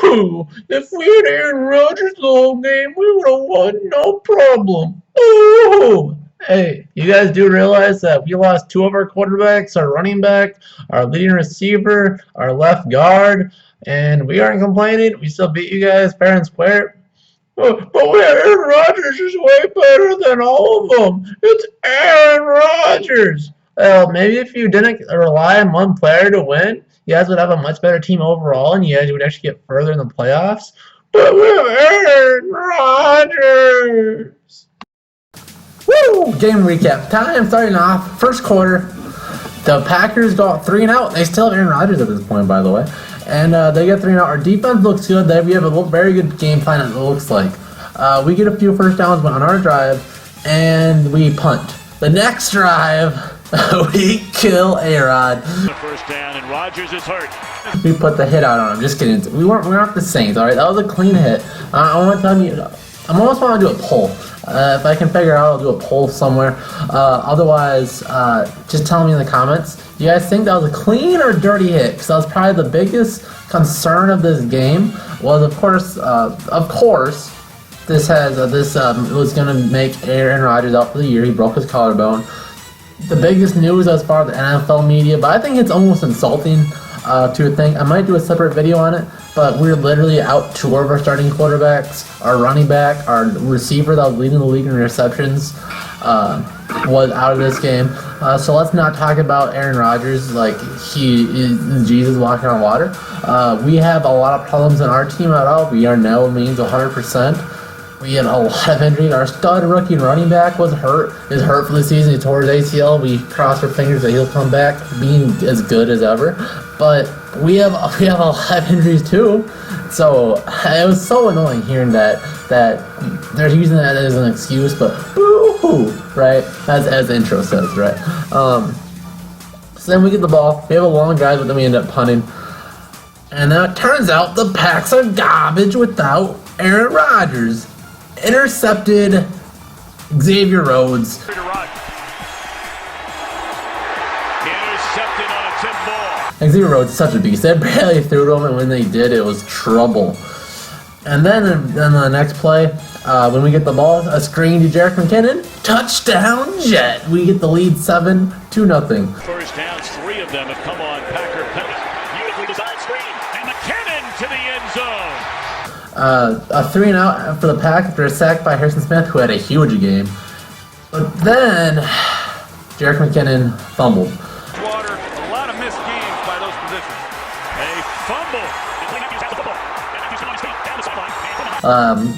Ooh, if we had Aaron Rodgers the whole game, we would have won no problem. Ooh. Hey, you guys do realize that we lost two of our quarterbacks, our running back, our leading receiver, our left guard, and we aren't complaining. We still beat you guys fair and square. But Aaron Rodgers is way better than all of them. It's Aaron Rodgers. Well, maybe if you didn't rely on one player to win, you guys would have a much better team overall, and you guys would actually get further in the playoffs. But with Aaron Rodgers. Woo! Game recap time. Starting off, first quarter. The Packers got 3 and out. They still have Aaron Rodgers at this point, by the way. And they get 3 and out. Our defense looks good. We have a very good game plan, it looks like. We get a few first downs on our drive, and we punt. The next drive, we kill A-Rod. First down, and Rodgers is hurt. We put the hit out on him. Just kidding. We're not the Saints, all right? That was a clean hit. I want to tell you, I almost want to do a poll. If I can figure out, I'll do a poll somewhere. Otherwise, just tell me in the comments. Do you guys think that was a clean or dirty hit? Because that was probably the biggest concern of this game. Was of course, this was going to make Aaron Rodgers out for the year. He broke his collarbone. The biggest news as far as the NFL media, but I think it's almost insulting to a thing. I might do a separate video on it, but we're literally out 2 of our starting quarterbacks. Our running back, our receiver that was leading the league in receptions, was out of this game. So let's not talk about Aaron Rodgers like he is Jesus walking on water. We have a lot of problems in our team at all. We are no means 100%. We had a lot of injuries. Our stud rookie running back is hurt for the season. He tore his ACL. We cross our fingers that he'll come back being as good as ever. But we have a lot of injuries too. So it was so annoying hearing that they're using that as an excuse. But boo-hoo, right? As the intro says, right? So then we get the ball. We have a long drive, but then we end up punting. And then it turns out the Packs are garbage without Aaron Rodgers. Intercepted Xavier Rhodes. Intercepted on a tip ball. Xavier Rhodes is such a beast. They barely threw to him, and when they did, it was trouble. And then the next play, when we get the ball, a screen to Jerick McKinnon, touchdown Jet. We get the lead 7-0. First downs, 3 of them have come on Packer penalty. Beautifully designed screen, and McKinnon to the end zone. A 3 and out for the Pack after a sack by Harrison Smith, who had a huge game. But then Jerick McKinnon fumbled. Water, a lot of missed games by those positions. A fumble.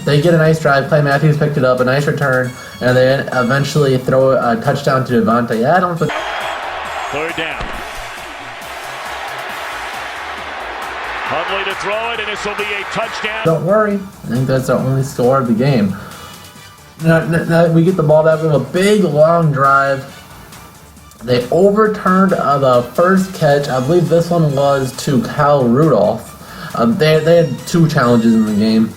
They get a nice drive. Clay Matthews picked it up, a nice return, and they eventually throw a touchdown to Devontae Adams. 3rd down. Huntley to throw it, and this will be a touchdown. Don't worry. I think that's our only score of the game. Now we get the ball back with a big, long drive. They overturned the first catch. I believe this one was to Kyle Rudolph. They had 2 challenges in the game.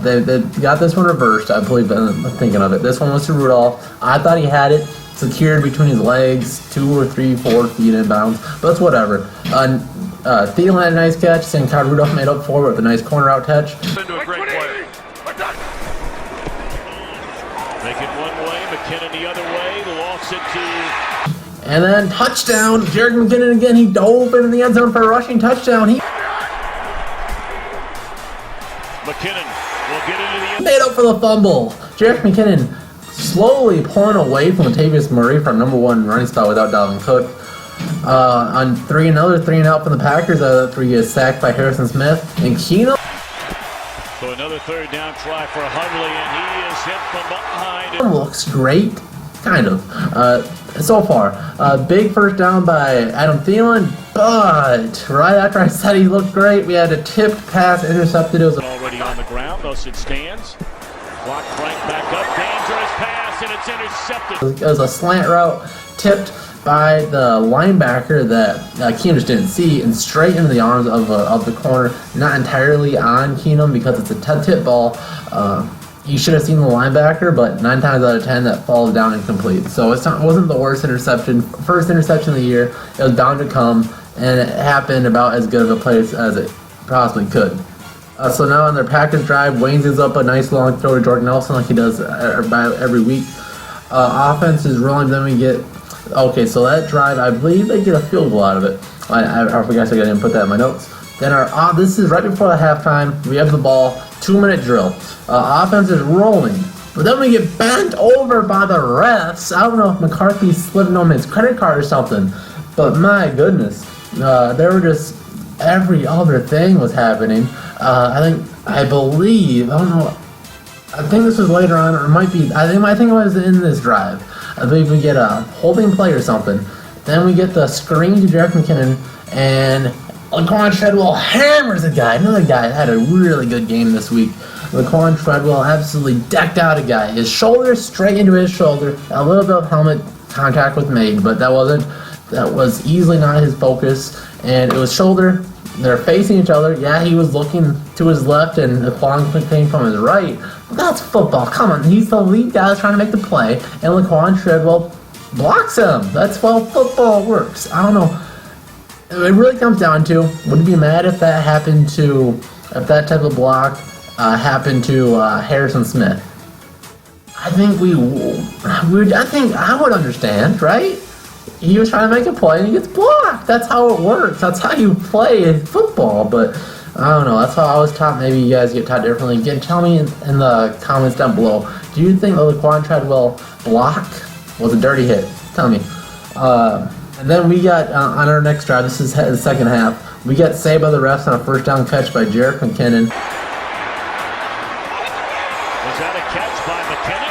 They got this one reversed, I believe, I'm thinking of it. This one was to Rudolph. I thought he had it secured between his legs, 2 or 3, 4 feet in bounds, but it's whatever. Thielen had a nice catch, and Kyle Rudolph made up for it with a nice corner out catch. Into a great play. Make it one way, McKinnon the other way, lost it to... And then touchdown, Jerick McKinnon again. He dove into the end zone for a rushing touchdown. McKinnon will get into the end. Made up for the fumble. Jerick McKinnon slowly pulling away from Latavius Murray for number 1 running spot without Dalvin Cook. On another 3 and out from the Packers after he gets sacked by Harrison Smith and Keenum. So another 3rd down try for Huntley, and he is hit from behind. Looks great, kind of. So far, big first down by Adam Thielen, but right after I said he looked great, we had a tipped pass intercepted. It was already on the ground, thus it stands. Clock cranked back up, dangerous pass, and it's intercepted. It was a slant route, tipped by the linebacker that Keenum just didn't see, and straight into the arms of the corner. Not entirely on Keenum because it's a tip ball. You should have seen the linebacker, but 9 times out of 10 that falls down incomplete. So it wasn't the worst interception, first interception of the year. It was bound to come, and it happened about as good of a place as it possibly could. So now on their Packers drive, Waynes is up a nice long throw to Jordan Nelson like he does about every week. Offense is rolling, then we get... Okay, so that drive, I believe they get a field goal out of it. I forgot I didn't put that in my notes. Then this is right before the halftime. We have the ball, 2-minute drill. Offense is rolling. But then we get bent over by the refs. I don't know if McCarthy's slipping on his credit card or something. But my goodness. There were just... Every other thing was happening. I believe, I don't know, I think this was later on, or it might be, I think it was in this drive. I believe we get a holding play or something. Then we get the screen to Jerick McKinnon, and Laquan Treadwell hammers a guy. Another guy that had a really good game this week. Laquan Treadwell absolutely decked out a guy. His shoulder straight into his shoulder. A little bit of helmet contact was made, but that was easily not his focus. And it was shoulder. They're facing each other. Yeah, he was looking to his left and Laquan came from his right. But that's football. Come on. He's the lead guy trying to make the play. And Laquan Treadwell blocks him. That's how football works. I don't know. It really comes down to, would you be mad if that type of block happened to Harrison Smith? I think I would understand, right? He was trying to make a play and he gets blocked. That's how it works. That's how you play football. But I don't know. That's how I was taught. Maybe you guys get taught differently. Again, tell me in the comments down below. Do you think the Laquan Treadwell block was a dirty hit? Tell me. And then we got on our next drive. This is the second half. We get saved by the refs on a first down catch by Jerick McKinnon. Was that a catch by McKinnon?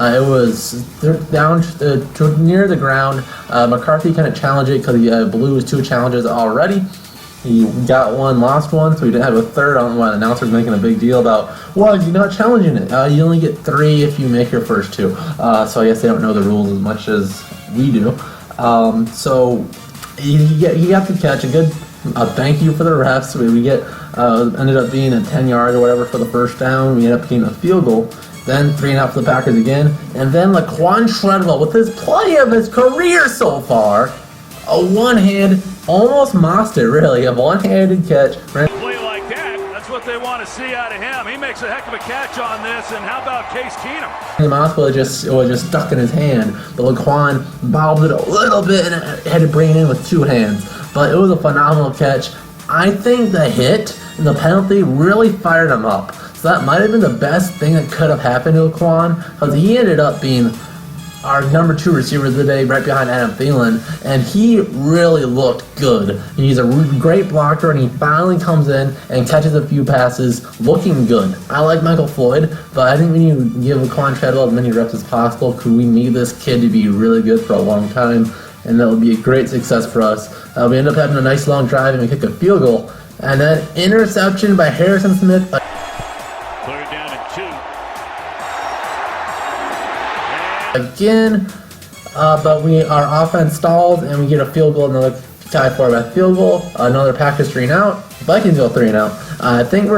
It was down to near the ground. McCarthy kind of challenged it because he blew his 2 challenges already. He got one, lost one, so he didn't have a third. I don't know why the announcer's making a big deal about, well, you're not challenging it. You only get 3 if you make your first 2. So I guess they don't know the rules as much as we do. So he got the catch. A good thank you for the refs. We get ended up being a 10-yard or whatever for the first down. We ended up getting a field goal. Then 3 and out for the Packers again. And then Laquan Treadwell with his play of his career so far. A one-hand, almost monster really, a one-handed catch. Play like that, that's what they want to see out of him. He makes a heck of a catch on this, and how about Case Keenum? The mouse was just stuck in his hand, but Laquan bobbled it a little bit and had to bring it in with 2 hands. But it was a phenomenal catch. I think the hit and the penalty really fired him up. So that might have been the best thing that could have happened to Laquan, because he ended up being our number 2 receiver of the day, right behind Adam Thielen, and he really looked good. He's a great blocker, and he finally comes in and catches a few passes, looking good. I like Michael Floyd, but I think we need to give Laquan Treadwell as many reps as possible, because we need this kid to be really good for a long time, and that would be a great success for us. We end up having a nice long drive, and we kick a field goal, and then interception by Harrison Smith. Again, but our offense stalls and we get a field goal, another tie for a field goal, another Packers 3 and out, Vikings go 3 and out. I think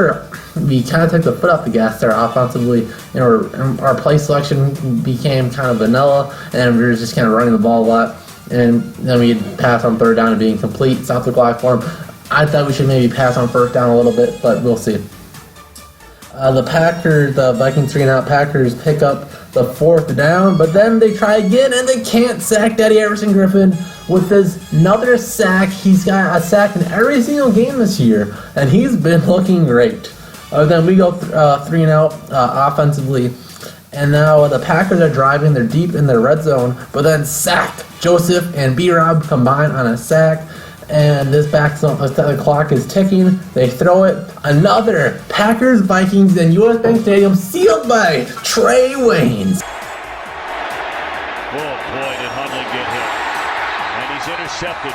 we kind of took the foot off the gas there offensively. Our play selection became kind of vanilla, and we were just kind of running the ball a lot. And then we pass on 3rd down and being complete, stop the clock for him. I thought we should maybe pass on 1st down a little bit, but we'll see. The Vikings 3 and out Packers pick up the 4th down, but then they try again and they can't sack Daddy Everson Griffin with another sack. He's got a sack in every single game this year, and he's been looking great. Then we go 3 and out offensively, and now the Packers are driving. They're deep in their red zone, but then sack. Joseph and B-Rob combine on a sack. And this the clock is ticking. They throw it. Another Packers, Vikings, and U.S. Bank Stadium sealed by Trey Waynes. Oh boy, did Hundley get hit. And he's intercepted.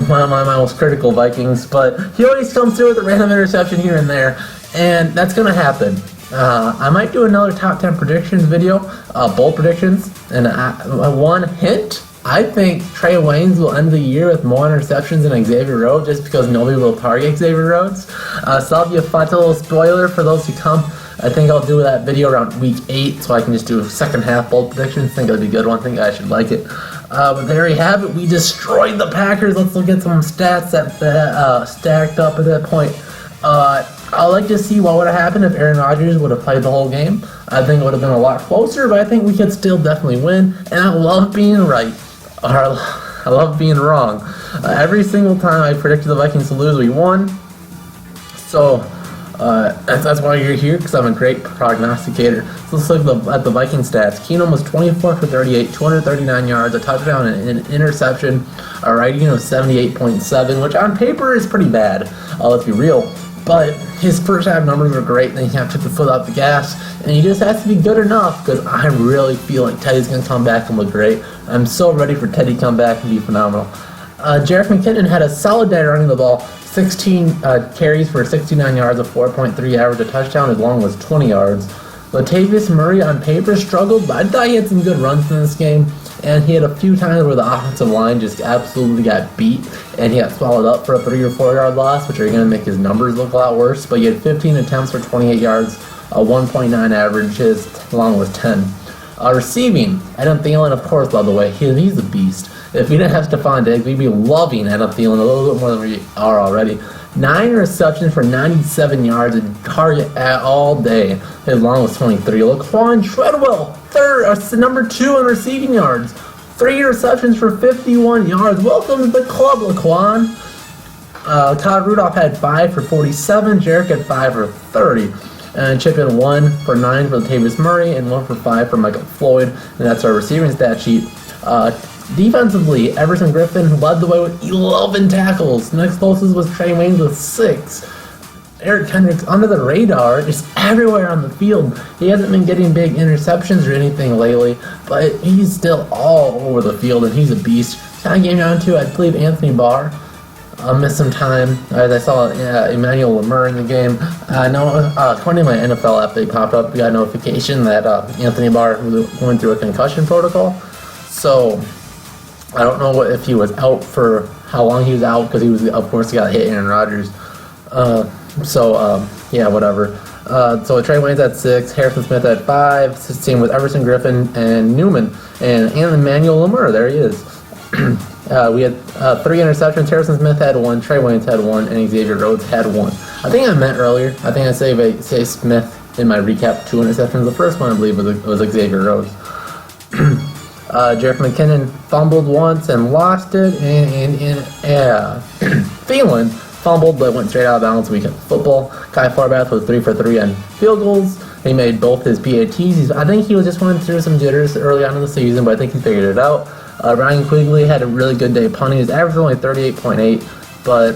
My most critical Vikings, but he always comes through with a random interception here and there, and that's going to happen. I might do another top 10 predictions video, bold predictions, and one hint. I think Trey Waynes will end the year with more interceptions than Xavier Rhodes, just because nobody will target Xavier Rhodes. So that'll be a fun little spoiler for those who come. I think I'll do that video around week 8, so I can just do a second half bold predictions. I think it'll be a good one. I think I should like it. But there you have it. We destroyed the Packers. Let's look at some stats that stacked up at that point. I'd like to see what would have happened if Aaron Rodgers would have played the whole game. I think it would have been a lot closer, but I think we could still definitely win. And I love being right. Or I love being wrong. Every single time I predicted the Vikings to lose, we won. So that's why you're here, because I'm a great prognosticator. So let's look at the Viking stats. Keenum was 24 for 38, 239 yards, a touchdown and an interception, a rating of 78.7, which on paper is pretty bad, let's be real. But his first half numbers were great, then he kind of took the foot off the gas, and he just has to be good enough, because I really feel like Teddy's going to come back and look great. I'm so ready for Teddy to come back and be phenomenal. Jerick McKinnon had a solid day running the ball, 16 carries for 69 yards, a 4.3 average, a touchdown, as long as 20 yards. Latavius Murray on paper struggled, but I thought he had some good runs in this game, and he had a few times where the offensive line just absolutely got beat, and he got swallowed up for a 3 or 4 yard loss, which are going to make his numbers look a lot worse. But he had 15 attempts for 28 yards, a 1.9 average, his long was 10. Receiving, Adam Thielen, of course, by the way, he's a beast. If we didn't have Stephon Diggs, we'd be loving Adam Thielen a little bit more than we are already. 9 receptions for 97 yards, a target all day. His long was 23. Laquan Treadwell, number 2 in receiving yards. 3 receptions for 51 yards. Welcome to the club, Laquan. Kyle Rudolph had 5 for 47. Jerick had 5 for 30. And chip in 1 for 9 for Latavius Murray and 1 for 5 for Michael Floyd. And that's our receiving stat sheet. Defensively, Everson Griffin led the way with 11 tackles. Next closest was Trey Waynes with 6. Eric Kendricks under the radar, just everywhere on the field. He hasn't been getting big interceptions or anything lately, but he's still all over the field, and he's a beast. Kind of came down to, I believe, Anthony Barr missed some time. As I saw Emmanuel Lemur in the game. I know, according to my NFL app, they popped up. We got a notification that Anthony Barr was going through a concussion protocol. So I don't know if he was out for how long he was out, because he was, of course, he got hit Aaron Rodgers. Yeah, whatever. So Trey Waynes at 6, Harrison Smith at 5, same with Everson Griffin and Newman, and Emmanuel Lemur, there he is. We had 3 interceptions. Harrison Smith had 1, Trey Waynes had 1, and Xavier Rhodes had 1. I think I meant earlier, I think I say Smith in my recap, 2 interceptions. The first one, I believe, was Xavier Rhodes. Jerick McKinnon fumbled once and lost it, and Thielen fumbled but went straight out of bounds. Weekend football. Kai Forbath was 3 for 3 on field goals. He made both his PATs. I think he was just going through some jitters early on in the season, but I think he figured it out. Ryan Quigley had a really good day punting. His average was only 38.8, but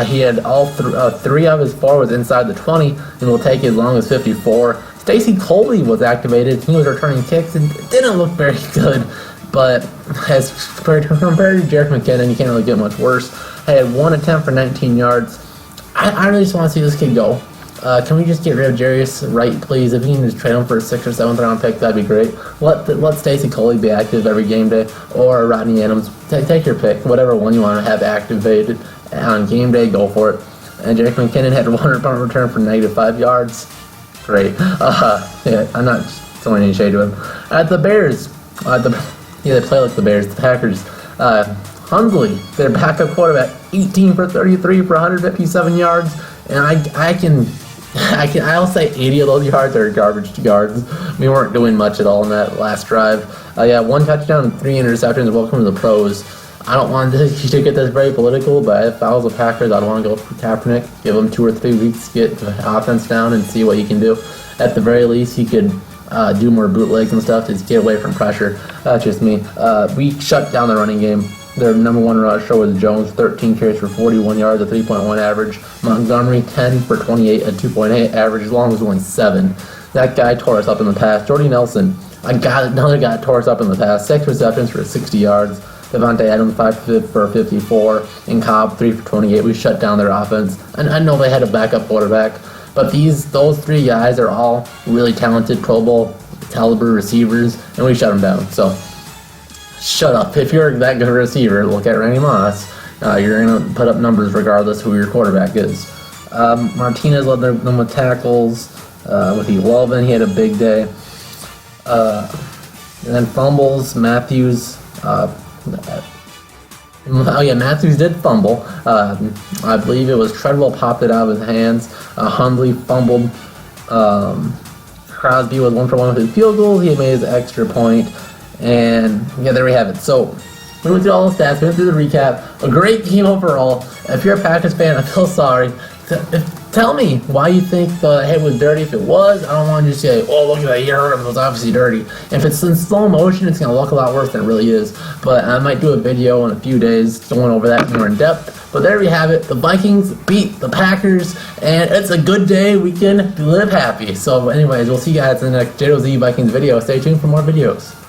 he had all 3 of his 4 was inside the 20, and will take as long as 54. Stacy Coley was activated. He was returning kicks and didn't look very good, but as compared to Jerick McKinnon, you can't really get much worse. I had 1 attempt for 19 yards. I really just want to see this kid go. Can we just get rid of Jarius Wright, please? If you can just trade him for a 6th or 7th round pick, that'd be great. Let Stacy Coley be active every game day, or Rodney Adams. Take your pick, whatever one you want to have activated on game day, go for it. And Jerick McKinnon had 100 punt return for -5 yards. Great. Yeah, I'm not throwing any shade to him. At the Bears, they play like the Bears. The Packers. Hundley, their backup quarterback, 18 for 33 for 157 yards, and I'll say 80 of those yards are garbage yards. We weren't doing much at all in that last drive. 1 touchdown and 3 interceptions. Welcome to the pros. I don't want to get this very political, but if I was a Packers, I'd want to go for Kaepernick, give him 2 or 3 weeks to get the offense down and see what he can do. At the very least, he could do more bootlegs and stuff to just get away from pressure. That's just me. We shut down the running game. Their number 1 rusher was Jones, 13 carries for 41 yards, a 3.1 average. Montgomery, 10 for 28, a 2.8 average, as long as only 7. That guy tore us up in the pass. Jordy Nelson, another guy tore us up in the pass. 6 receptions for 60 yards. Devontae Adams, 5 for 54, and Cobb, 3 for 28. We shut down their offense. And I know they had a backup quarterback, but those 3 guys are all really talented Pro Bowl caliber receivers, and we shut them down. So shut up. If you're that good a receiver, look at Randy Moss. You're going to put up numbers regardless who your quarterback is. Martinez led them with tackles with 11. He had a big day. And then fumbles, Matthews Oh yeah, Matthews did fumble. I believe it was Treadwell popped it out of his hands. Hundley fumbled. Crosby was 1 for 1 with his field goal. He made his extra point. And yeah, there we have it. So we went through all the stats. We went through the recap. A great game overall. If you're a Packers fan, I feel sorry. Tell me why you think the hit was dirty. If it was, I don't want you to say, oh, look at that ear, it was obviously dirty. If it's in slow motion, it's going to look a lot worse than it really is. But I might do a video in a few days going over that more in depth. But there we have it. The Vikings beat the Packers, and it's a good day. We can live happy. So anyways, we'll see you guys in the next JOZ Vikings video. Stay tuned for more videos.